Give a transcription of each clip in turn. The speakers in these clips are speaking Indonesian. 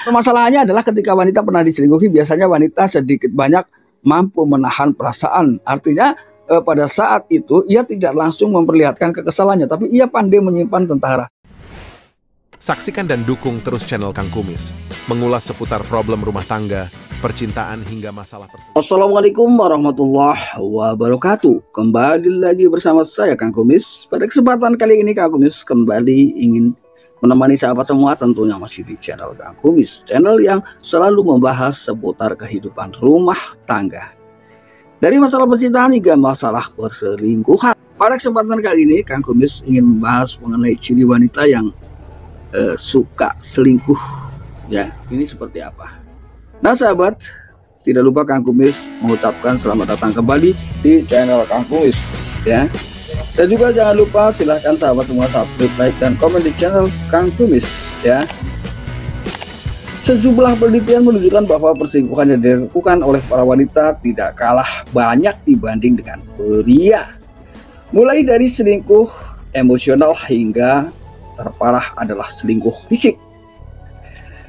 Permasalahannya adalah ketika wanita pernah diselingkuhi, biasanya wanita sedikit banyak mampu menahan perasaan. Artinya pada saat itu ia tidak langsung memperlihatkan kekesalannya, tapi ia pandai menyimpan tentang rasa. Saksikan dan dukung terus channel Kang Kumis, mengulas seputar problem rumah tangga, percintaan hingga masalah perselingkuhan. Assalamualaikum warahmatullahi wabarakatuh. Kembali lagi bersama saya Kang Kumis. Pada kesempatan kali ini Kang Kumis kembali ingin menemani sahabat semua, tentunya masih di channel Kang Kumis, channel yang selalu membahas seputar kehidupan rumah tangga, dari masalah percintaan hingga masalah perselingkuhan. Pada kesempatan kali ini Kang Kumis ingin membahas mengenai ciri wanita yang suka selingkuh, ya. Ini seperti apa? Nah sahabat, tidak lupa Kang Kumis mengucapkan selamat datang kembali di channel Kang Kumis, ya. Dan juga jangan lupa silahkan sahabat semua subscribe, like, dan komen di channel Kang Kumis, ya. Sejumlah penelitian menunjukkan bahwa perselingkuhan yang dilakukan oleh para wanita tidak kalah banyak dibanding dengan pria. Mulai dari selingkuh emosional hingga terparah adalah selingkuh fisik.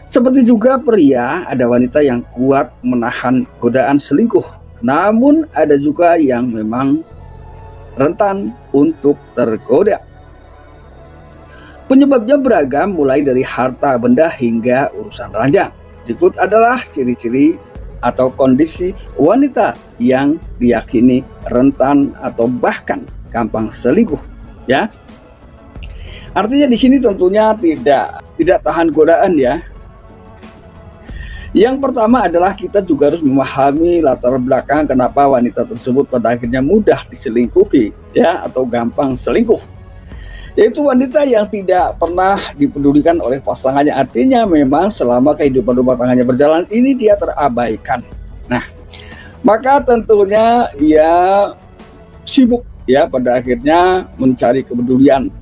Seperti juga pria, ada wanita yang kuat menahan godaan selingkuh. Namun ada juga yang memang rentan untuk tergoda. Penyebabnya beragam, mulai dari harta benda hingga urusan ranjang. Berikut adalah ciri-ciri atau kondisi wanita yang diyakini rentan atau bahkan gampang selingkuh, ya. Artinya di sini tentunya tidak tahan godaan, ya. Yang pertama adalah kita juga harus memahami latar belakang kenapa wanita tersebut pada akhirnya mudah diselingkuhi, ya, atau gampang selingkuh. Yaitu wanita yang tidak pernah dipedulikan oleh pasangannya. Artinya memang selama kehidupan rumah tangganya berjalan ini dia terabaikan. Nah, maka tentunya ia sibuk, ya, pada akhirnya mencari kepedulian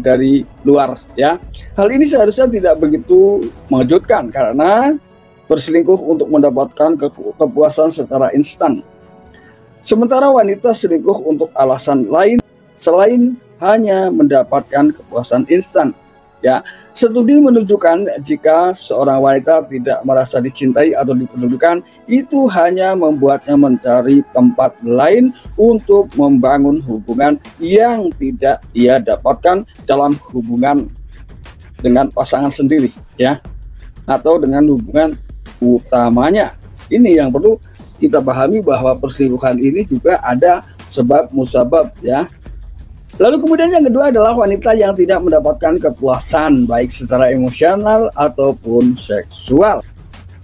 dari luar, ya. Hal ini seharusnya tidak begitu mengejutkan karena berselingkuh untuk mendapatkan kepuasan secara instan. Sementara wanita selingkuh untuk alasan lain selain hanya mendapatkan kepuasan instan, ya. Studi menunjukkan jika seorang wanita tidak merasa dicintai atau dipedulikan, itu hanya membuatnya mencari tempat lain untuk membangun hubungan yang tidak ia dapatkan dalam hubungan dengan pasangan sendiri, ya, atau dengan hubungan utamanya. Ini yang perlu kita pahami, bahwa perselingkuhan ini juga ada sebab musabab, ya. Lalu kemudian yang kedua adalah wanita yang tidak mendapatkan kepuasan baik secara emosional ataupun seksual.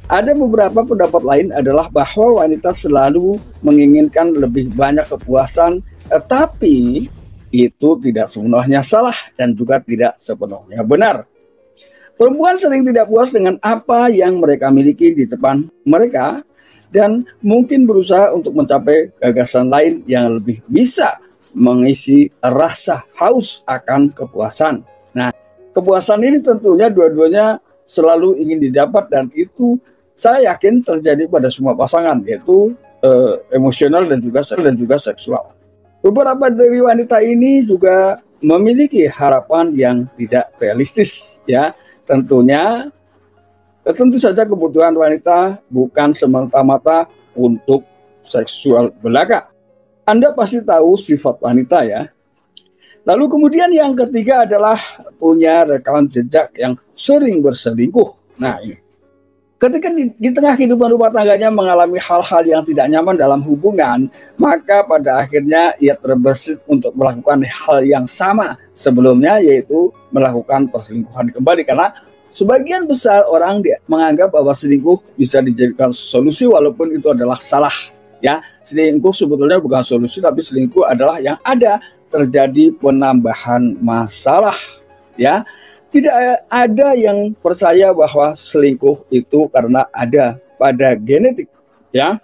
Ada beberapa pendapat lain adalah bahwa wanita selalu menginginkan lebih banyak kepuasan, tetapi itu tidak sepenuhnya salah dan juga tidak sepenuhnya benar. Perempuan sering tidak puas dengan apa yang mereka miliki di depan mereka dan mungkin berusaha untuk mencapai gagasan lain yang lebih bisa mengisi rasa haus akan kepuasan. Nah, kepuasan ini tentunya dua-duanya selalu ingin didapat, dan itu saya yakin terjadi pada semua pasangan, yaitu emosional dan juga seksual. Beberapa dari wanita ini juga memiliki harapan yang tidak realistis, ya. Tentu saja kebutuhan wanita bukan semata-mata untuk seksual belaka. Anda pasti tahu sifat wanita, ya. Lalu kemudian yang ketiga adalah punya rekam jejak yang sering berselingkuh. Nah, ini ketika di tengah kehidupan rumah tangganya mengalami hal-hal yang tidak nyaman dalam hubungan, maka pada akhirnya ia terbersit untuk melakukan hal yang sama sebelumnya, yaitu melakukan perselingkuhan kembali. Karena sebagian besar orang menganggap bahwa selingkuh bisa dijadikan solusi, walaupun itu adalah salah. Ya, selingkuh sebetulnya bukan solusi, tapi selingkuh adalah yang ada terjadi penambahan masalah, ya. Tidak ada yang percaya bahwa selingkuh itu karena ada pada genetik, ya,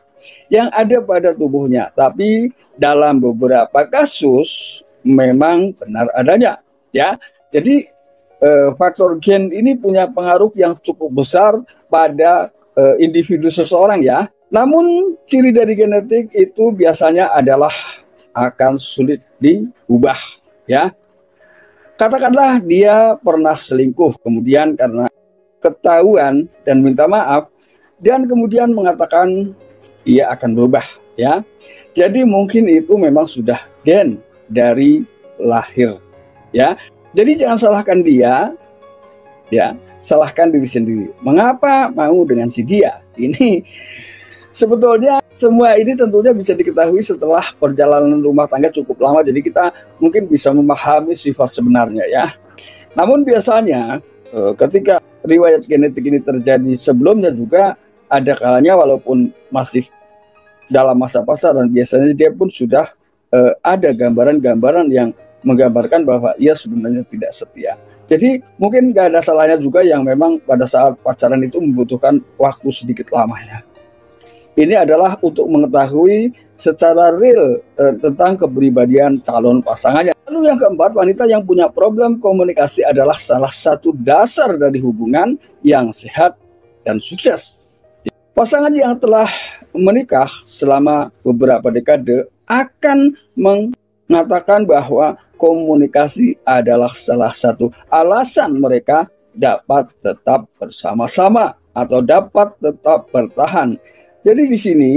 yang ada pada tubuhnya, tapi dalam beberapa kasus memang benar adanya, ya. Jadi faktor gen ini punya pengaruh yang cukup besar pada individu seseorang, ya. Namun ciri dari genetik itu biasanya adalah akan sulit diubah, ya. Katakanlah dia pernah selingkuh, kemudian ketahuan dan minta maaf, dan kemudian mengatakan ia akan berubah, ya. Jadi mungkin itu memang sudah gen dari lahir, ya. Jadi jangan salahkan dia, ya, salahkan diri sendiri. Mengapa mau dengan si dia? Ini sebetulnya semua ini tentunya bisa diketahui setelah perjalanan rumah tangga cukup lama, jadi kita mungkin bisa memahami sifat sebenarnya, ya. Namun biasanya ketika riwayat genetik ini terjadi sebelumnya juga ada kalanya walaupun masih dalam masa pacaran, biasanya dia pun sudah ada gambaran-gambaran yang menggambarkan bahwa ia sebenarnya tidak setia. Jadi mungkin gak ada salahnya juga yang memang pada saat pacaran itu membutuhkan waktu sedikit lama, ya. Ini adalah untuk mengetahui secara real tentang kepribadian calon pasangannya. Lalu yang keempat, wanita yang punya problem komunikasi adalah salah satu dasar dari hubungan yang sehat dan sukses. Pasangan yang telah menikah selama beberapa dekade akan mengatakan bahwa komunikasi adalah salah satu alasan mereka dapat tetap bersama-sama atau dapat tetap bertahan. Jadi di sini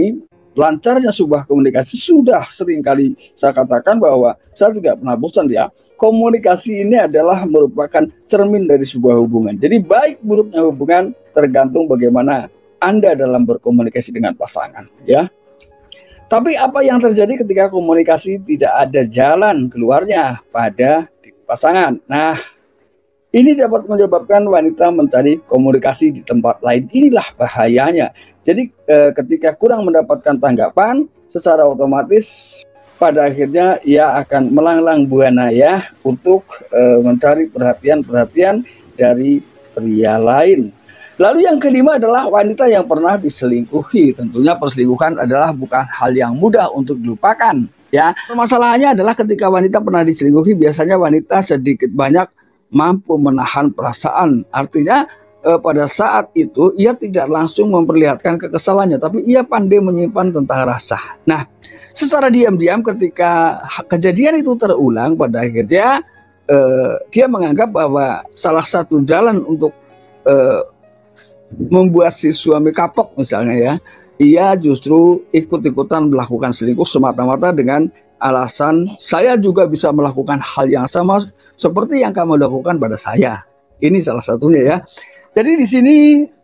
lancarnya sebuah komunikasi sudah sering kali saya katakan bahwa saya tidak pernah bosan, ya. Komunikasi ini adalah merupakan cermin dari sebuah hubungan. Jadi baik buruknya hubungan tergantung bagaimana Anda dalam berkomunikasi dengan pasangan, ya. Tapi apa yang terjadi ketika komunikasi tidak ada jalan keluarnya pada pasangan? Nah, ini dapat menyebabkan wanita mencari komunikasi di tempat lain. Inilah bahayanya. Jadi ketika kurang mendapatkan tanggapan, secara otomatis pada akhirnya ia akan melanglang buana, ya, untuk mencari perhatian-perhatian dari pria lain. Lalu yang kelima adalah wanita yang pernah diselingkuhi. Tentunya perselingkuhan adalah bukan hal yang mudah untuk dilupakan, ya. Permasalahannya adalah ketika wanita pernah diselingkuhi, biasanya wanita sedikit banyak mampu menahan perasaan. Artinya pada saat itu ia tidak langsung memperlihatkan kekesalannya, tapi ia pandai menyimpan tentang rasa. Nah, secara diam-diam ketika kejadian itu terulang, pada akhirnya dia menganggap bahwa salah satu jalan untuk membuat si suami kapok misalnya, ya, ia justru ikut-ikutan melakukan selingkuh semata-mata dengan alasan saya juga bisa melakukan hal yang sama seperti yang kamu lakukan pada saya. Ini salah satunya, ya. Jadi di sini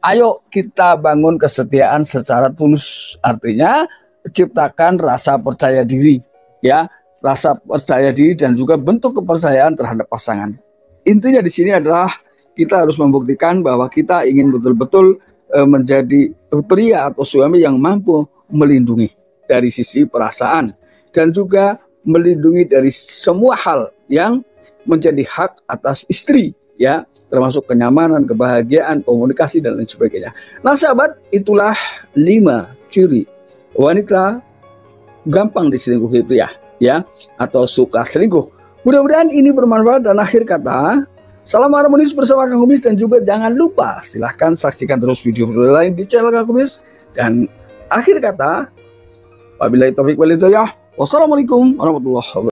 ayo kita bangun kesetiaan secara tulus. Artinya ciptakan rasa percaya diri, ya, rasa percaya diri dan juga bentuk kepercayaan terhadap pasangan. Intinya di sini adalah kita harus membuktikan bahwa kita ingin betul-betul menjadi pria atau suami yang mampu melindungi dari sisi perasaan dan juga melindungi dari semua hal yang menjadi hak atas istri, ya, termasuk kenyamanan, kebahagiaan, komunikasi, dan lain sebagainya. Nah sahabat, itulah 5 ciri wanita gampang diselingkuhi pria, ya, atau suka selingkuh. Mudah-mudahan ini bermanfaat, dan akhir kata, salam harmonis bersama Kang Kumis, dan juga jangan lupa silahkan saksikan terus video lain di channel Kang Kumis. Dan akhir kata, wabillahi taufiq wal hidayah. Wassalamualaikum warahmatullahi wabarakatuh.